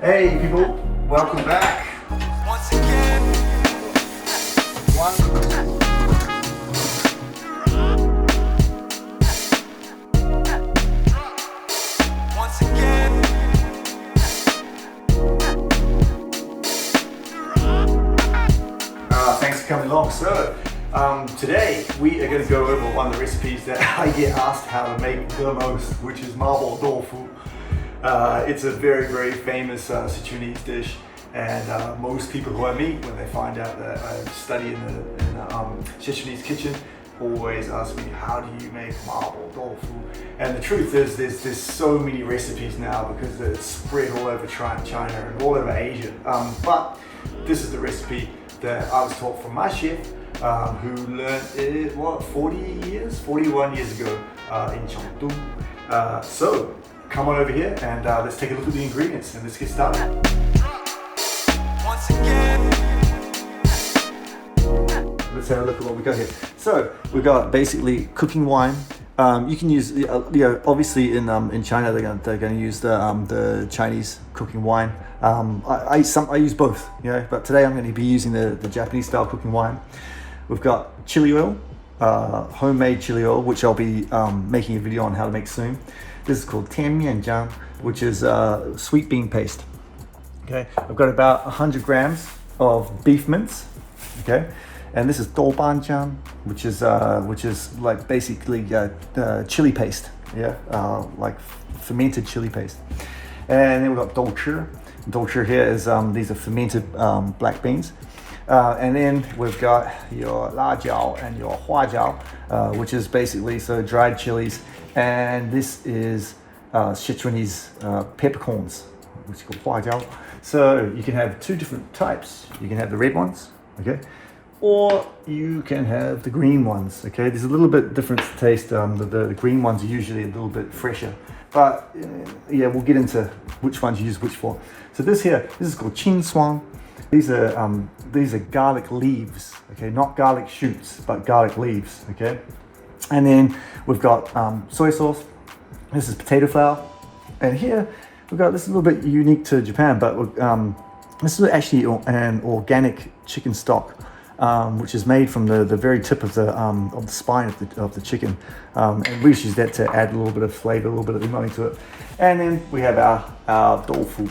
Hey people, welcome back. Once again. Once again. Thanks for coming along. So, today we are going to go over one of the recipes that I get asked how to make the most, which is Mabo Dofu. It's a very, very famous Sichuanese dish, and most people who I meet, when they find out that I study in the Sichuanese kitchen, always ask me, how do you make Mapo Tofu? And the truth is, there's so many recipes now because it's spread all over China and all over Asia. But this is the recipe that I was taught from my chef, who learned it, 41 years ago in Chengdu. So come on over here and let's take a look at the ingredients and let's get started. Once again. Let's have a look at what we got here. So we've got basically cooking wine. You can use, obviously in China they're going to use the Chinese cooking wine. I use both, but today I'm going to be using the Japanese style cooking wine. We've got chili oil, homemade chili oil, which I'll be making a video on how to make soon. This is called tianmianjiang, which is sweet bean paste. Okay, I've got about 100 grams of beef mince. Okay, and this is doubanjiang, which is like basically chili paste. Like fermented chili paste. And then we've got Dòufu. Dòufu here is these are fermented black beans. And then we've got your la jiao and your hua jiao, which is basically dried chilies. And this is Sichuanese peppercorns, which is called hua jiao. So you can have two different types. You can have the red ones, okay, or you can have the green ones, okay. There's a little bit different taste. The green ones are usually a little bit fresher, but yeah, we'll get into which ones you use which for. So this is called qin suang. These are garlic leaves, okay, not garlic shoots, but garlic leaves, okay. And then we've got soy sauce. This is potato flour, and here we've got this is a little bit unique to Japan, but this is actually an organic chicken stock, which is made from the very tip of the spine of the chicken, and we just use that to add a little bit of flavor, a little bit of umami to it. And then we have our Dòufu.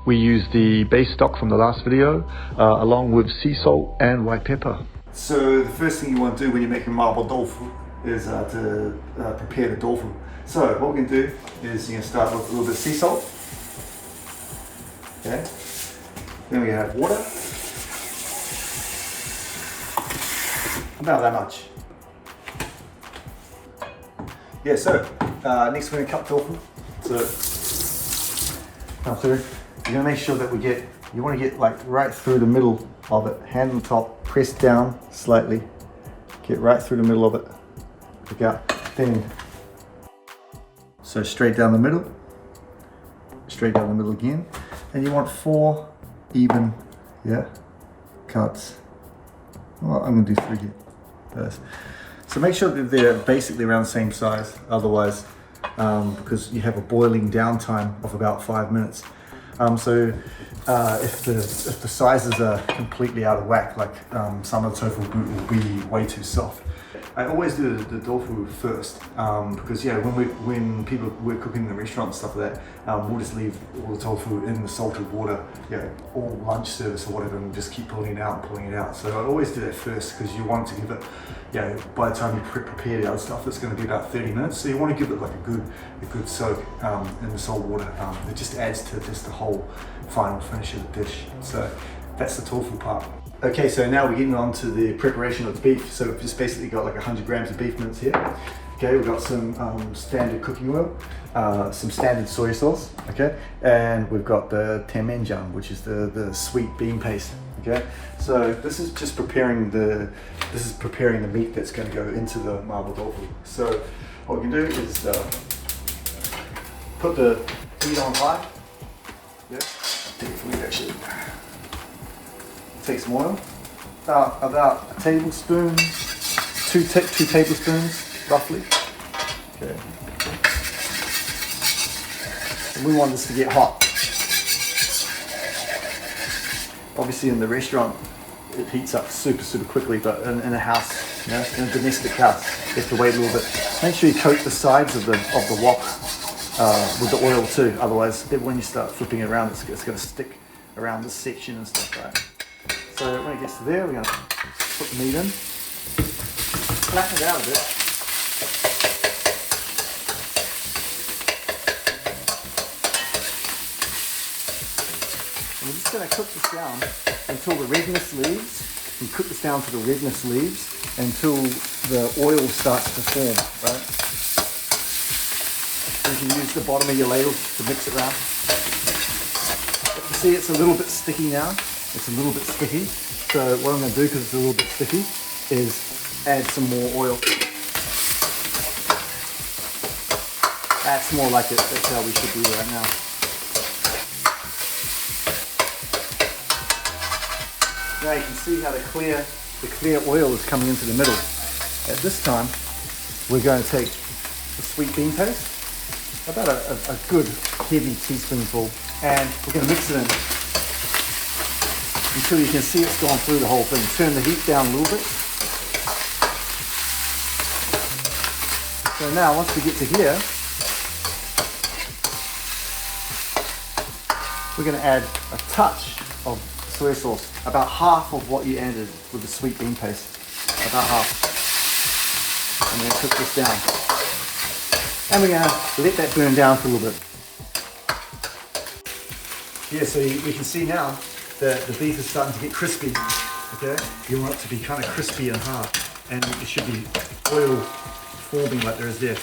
We use the base stock from the last video, along with sea salt and white pepper. So the first thing you want to do when you're making Mapo Doufu is to prepare the Dòufu. So what we're going to do is you're going to start with a little bit of sea salt. Okay. Then we have water. About that much. Yeah, so next we're going to cut Dòufu. So come through. You're going to make sure that you want to get like right through the middle of it, hand on top, press down slightly, get right through the middle of it, pick out, thin. So straight down the middle again, and you want 4 even, cuts. Well, I'm going to do 3 here first. So make sure that they're basically around the same size, otherwise, because you have a boiling downtime of about 5 minutes. So if the sizes are completely out of whack, like some of the tofu will be way too soft. I always do the Dòufu first, because when we're cooking in the restaurant and stuff like that, we'll just leave all the tofu in the salted water, all lunch service or whatever, and just keep pulling it out. So I always do that first because you want to give it, by the time you prepare the other stuff, it's going to be about 30 minutes. So you want to give it like a good soak in the salt water. It just adds to just the whole final finish of the dish. So that's the tofu part. Okay, so now we're getting on to the preparation of the beef. So we've just basically got like 100 grams of beef mince here. Okay, we've got some standard cooking oil, some standard soy sauce, okay, and we've got the tianmianjiang, which is the sweet bean paste. Okay, so this is just preparing the meat that's going to go into the Mapo Doufu. So what we can do is put the heat on high. Actually. Take some oil, about a tablespoon, two tablespoons roughly. Okay. And we want this to get hot. Obviously in the restaurant, it heats up super quickly, but in a house, you know, in a domestic house, you have to wait a little bit. Make sure you coat the sides of the wok with the oil too, otherwise when you start flipping it around, it's going to stick around this section and stuff, right? So when it gets to there, we're going to put the meat in, flatten it out a bit. We're just going to cook this down until the redness leaves. You cook this down to the redness leaves until the oil starts to form, right? You can use the bottom of your ladle to mix it around. You see it's a little bit sticky now. It's a little bit sticky. So what I'm going to do, because it's a little bit sticky, is add some more oil. That's more like it. That's how we should be right now. Now you can see how the clear oil is coming into the middle. At this time, we're going to take the sweet bean paste, about a good heavy teaspoonful, and we're going to mix it in until you can see it's gone through the whole thing. Turn the heat down a little bit. So now once we get to here, we're going to add a touch of soy sauce, about half of what you added with the sweet bean paste, about half. I'm going to cook this down. And we're going to let that burn down for a little bit. Yeah, so you can see now that the beef is starting to get crispy, okay? You want it to be kind of crispy and hard, and it should be oil forming like there is there.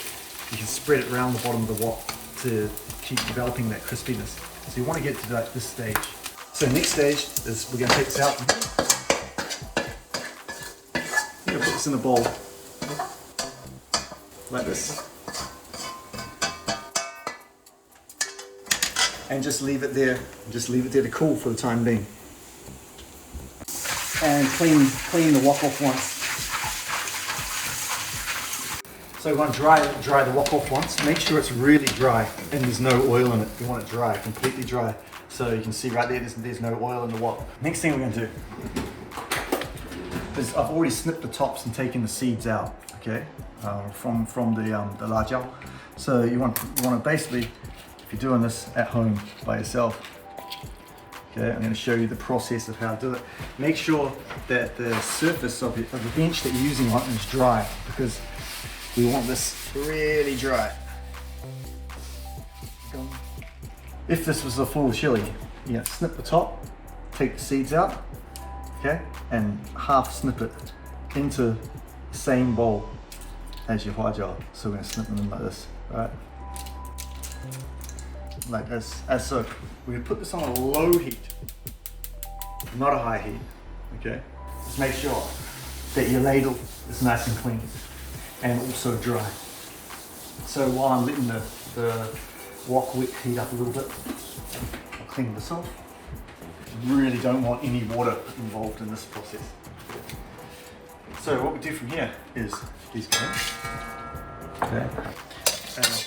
You can spread it around the bottom of the wok to keep developing that crispiness. So you want to get to this stage. So next stage is we're going to take this out. I'm going to put this in a bowl, like this. And just leave it there. Just leave it there to cool for the time being. And clean the wok off once. So we want to dry the wok off once. Make sure it's really dry and there's no oil in it. You want it dry, completely dry. So you can see right there, there's no oil in the wok. Next thing we're going to do is I've already snipped the tops and taken the seeds out, okay, from the lajao. So you want to basically, if you're doing this at home by yourself, okay, I'm going to show you the process of how to do it. Make sure that the surface of the bench that you're using on is dry, because we want this really dry. If this was a full chili, you snip the top, take the seeds out, okay, and half snip it into the same bowl as your huajiao. So we're going to snip them in like this, right? Like this, as so. We're going to put this on a low heat, not a high heat, okay? Just make sure that your ladle is nice and clean and also dry. So while I'm letting the wok wick heat up a little bit, I'll clean this off. Really don't want any water involved in this process. So what we do from here is these guys, okay, and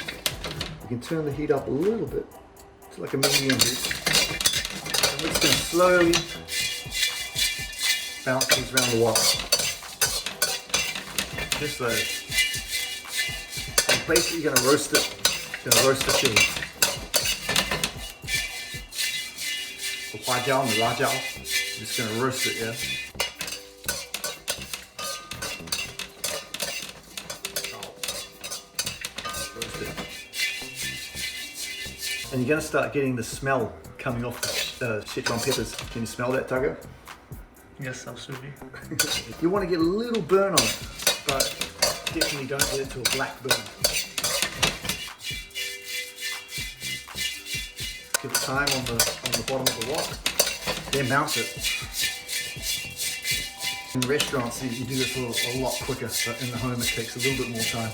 we can turn the heat up a little bit to like a medium heat. And we're just going to slowly bounce these around the wok, just like this. I'm basically going to roast it. Going to roast the chili. The huajiao and the lajao. I'm just going to roast it, yeah. Roast it. And you're going to start getting the smell coming off the Sichuan peppers. Can you smell that, Tago? Yes, absolutely. You want to get a little burn on it, but definitely don't get it to a black burn. Give it time on the bottom of the wok, then mount it. In restaurants, you do this a lot quicker, but in the home it takes a little bit more time.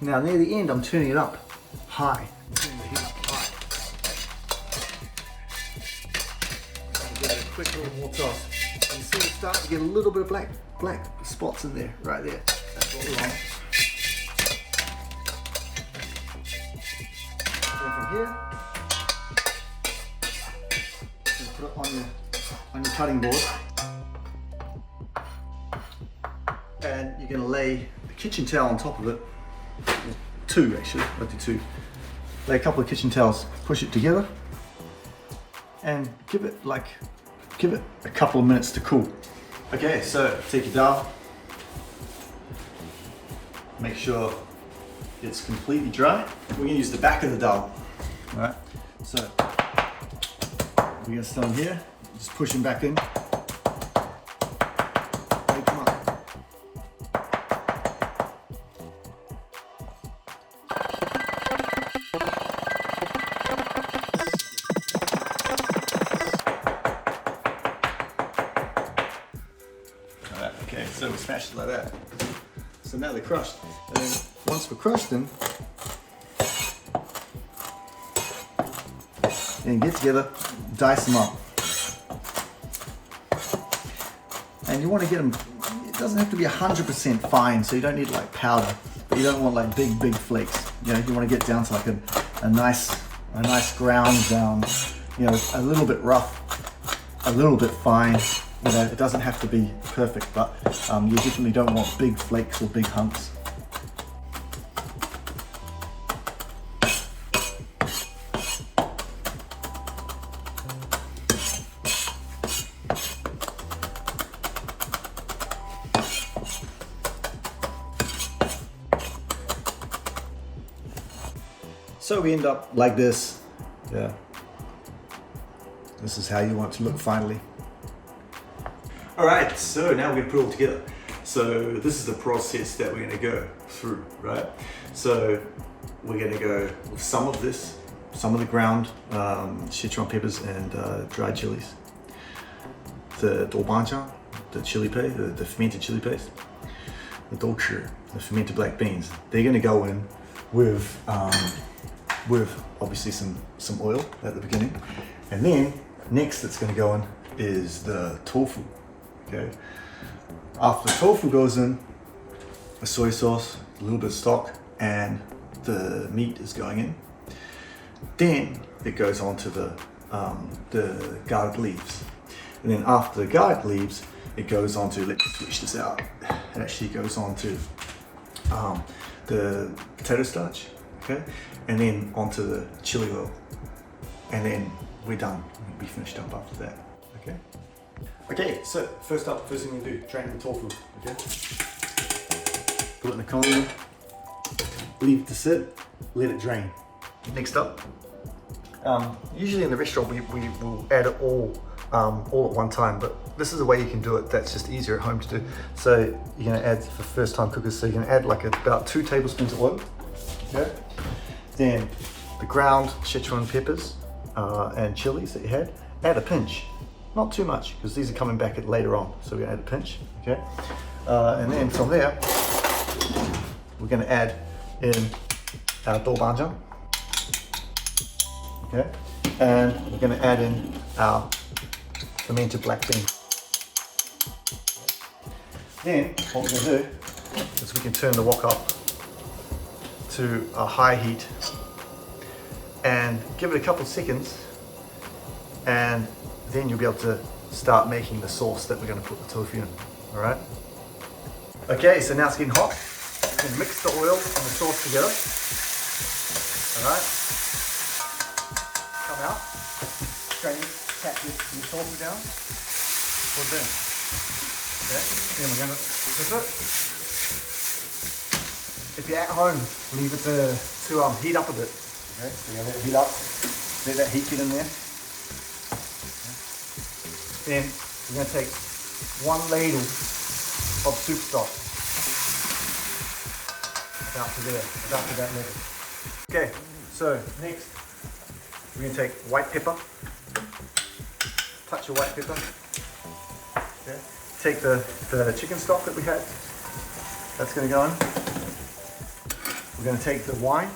Now near the end, I'm turning it up high. Turning the heat up high. Give it a quick little more toss. And you see it start to get a little bit of black spots in there, right there. That's what we want. From here, cutting board. And you're going to lay the kitchen towel on top of it. Two actually, I'll do two. Lay a couple of kitchen towels, push it together, and give it a couple of minutes to cool. Okay, so take your dal. Make sure it's completely dry. We're going to use the back of the dal. All right, so we're going to start here. Just push them back in. Wake them up. Alright, okay, so we smashed it like that. So now they're crushed. And then once we're crushed them, and get together, dice them up. And you want to get them, it doesn't have to be 100% fine, so you don't need like powder, but you don't want like big flakes. You know, you want to get down to like a nice ground down, you know, a little bit rough, a little bit fine. You know, it doesn't have to be perfect, but you definitely don't want big flakes or big hunks. So we end up like this. Yeah. This is how you want it to look finally. All right, so now we're gonna put it all together. So this is the process that we're gonna go through, right? So we're gonna go with some of this, some of the ground Sichuan peppers and dried chilies. The doubanjiang, the chili paste, the fermented chili paste. The Dòufu, the fermented black beans. They're gonna go in with obviously some oil at the beginning. And then next that's gonna go in is the tofu. Okay. After the tofu goes in, a soy sauce, a little bit of stock, and the meat is going in. Then it goes on to the garlic leaves. And then after the garlic leaves, it goes on to, let's switch this out. It actually goes on to the potato starch, okay? And then onto the chili oil. And then we're done. We'll be finished up after that, okay? Okay, so first thing we're gonna do, drain the tofu, okay? Put it in the colander, leave it to sit, let it drain. Next up, usually in the restaurant we will add it all at one time, but this is a way you can do it that's just easier at home to do. So you're gonna add, for first time cookers, so you're gonna add like about 2 tablespoons of oil, okay? Then the ground Sichuan peppers and chilies that you had, add a pinch. Not too much, because these are coming back later on. So we're gonna add a pinch, okay? And then from there, we're gonna add in our doubanjiang, okay? And we're gonna add in our fermented black beans. Then, what we're gonna do is we can turn the wok up to a high heat and give it a couple of seconds, and then you'll be able to start making the sauce that we're going to put the tofu in, all right? Okay, so now it's getting hot. You can mix the oil and the sauce together, all right? Come out, strain it, tap your tofu down, put it in, okay? Then we're going to flip it. If you're at home, leave it to heat up a bit, okay? So you're going to let it heat up, let that heat get in there. Then we're going to take 1 ladle of soup stock, about to that level. Okay, so next we're going to take white pepper, touch of white pepper. Okay. Take the chicken stock that we had, that's going to go in. We're going to take the wine's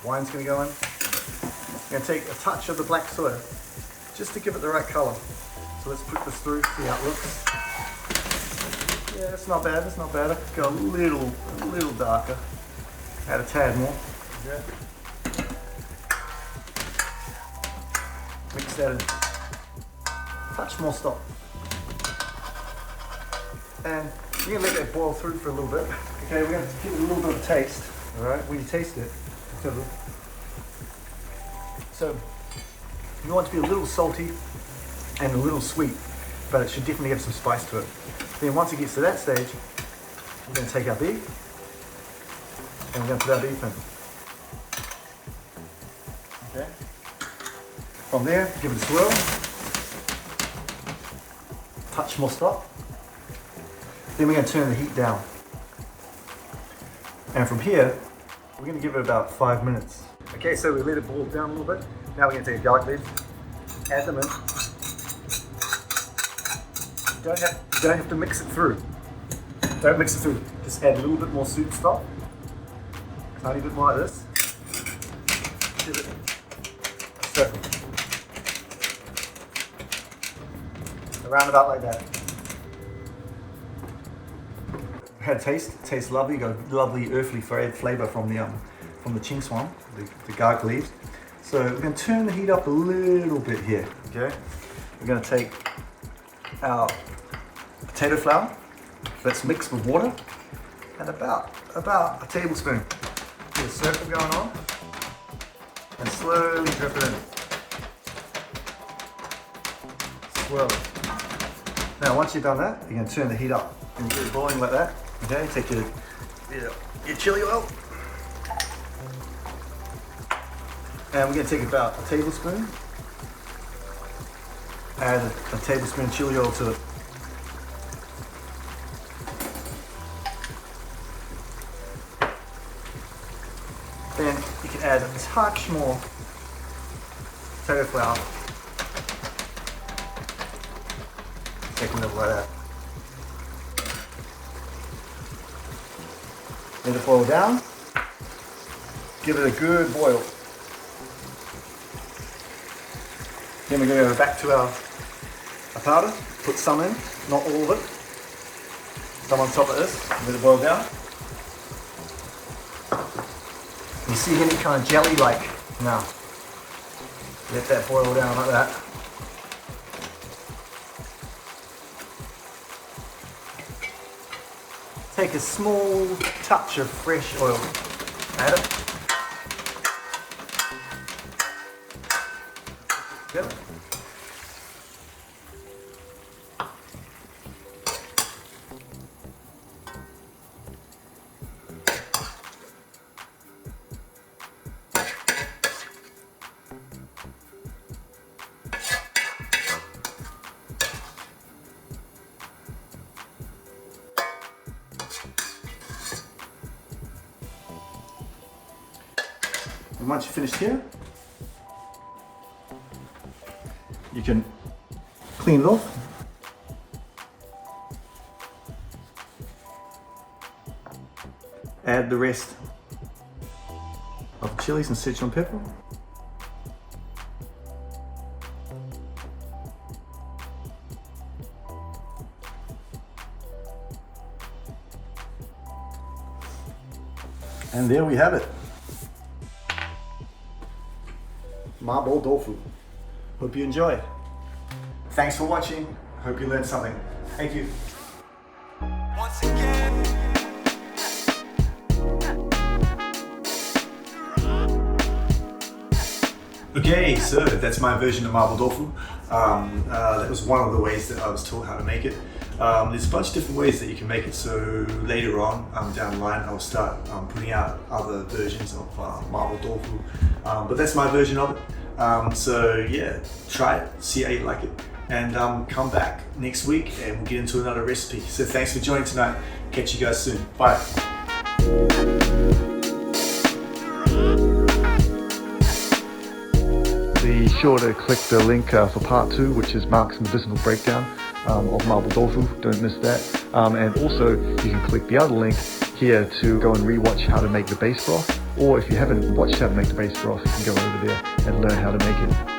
going to go in. We're going to take a touch of the black soy, just to give it the right color. So let's put this through, see how it looks. Yeah, it's not bad, I could go a little darker. Add a tad more. Okay. Mix that in. touch more stock. And you're gonna let that boil through for a little bit. Okay, we're gonna give it a little bit of taste. All right, when you taste it, so you want it to be a little salty and a little sweet, but it should definitely have some spice to it. Then once it gets to that stage, we're gonna take our beef and we're gonna put our beef in. Okay. From there, give it a swirl. Touch more stock. Then we're going to turn the heat down. And from here, we're going to give it about 5 minutes. Okay, so we let it boil down a little bit. Now we're going to take a garlic leaf, add them in. You don't have to mix it through. Don't mix it through. Just add a little bit more soup stock. A tiny bit more like this. Give it a circle. Around about like that. Had a taste. It tastes lovely. Got a lovely earthly flavor from the Sichuan, the garlic leaves. So we're going to turn the heat up a little bit here. Okay. We're going to take our potato flour that's mixed with water and about a tablespoon. Get a circle going on and slowly drip it in. Swirl it. Now once you've done that, you're going to turn the heat up and get it boiling like that. Okay, take your chili oil. And we're going to take about a tablespoon. Add a tablespoon of chili oil to it. Then you can add a touch more potato flour. Second level like that. Let it boil down. Give it a good boil. Then we're going to go back to our powder. Put some in, not all of it. Some on top of this. Let it boil down. You see any kind of jelly-like now. Let that boil down like that. Take a small touch of fresh oil, add it. Good. And once you're finished here, you can clean it off. Add the rest of the chilies and Sichuan pepper. And there we have it. Mabo Dofu. Hope you enjoy. Thanks for watching. Hope you learned something. Thank you. Once again. Okay, so that's my version of Mapo Doufu. That was one of the ways that I was taught how to make it. There's a bunch of different ways that you can make it, so later on down the line I'll start putting out other versions of Mapo Doufu, but that's my version of it. So yeah, try it, see how you like it, and come back next week and we'll get into another recipe. So thanks for joining tonight. Catch you guys soon. Bye. Be sure to click the link for part 2, which is Mark's medicinal breakdown of Mapo Doufu. Don't miss that. And also you can click the other link here to go and rewatch how to make the base broth, or if you haven't watched how to make the base broth, you can go over there and learn how to make it.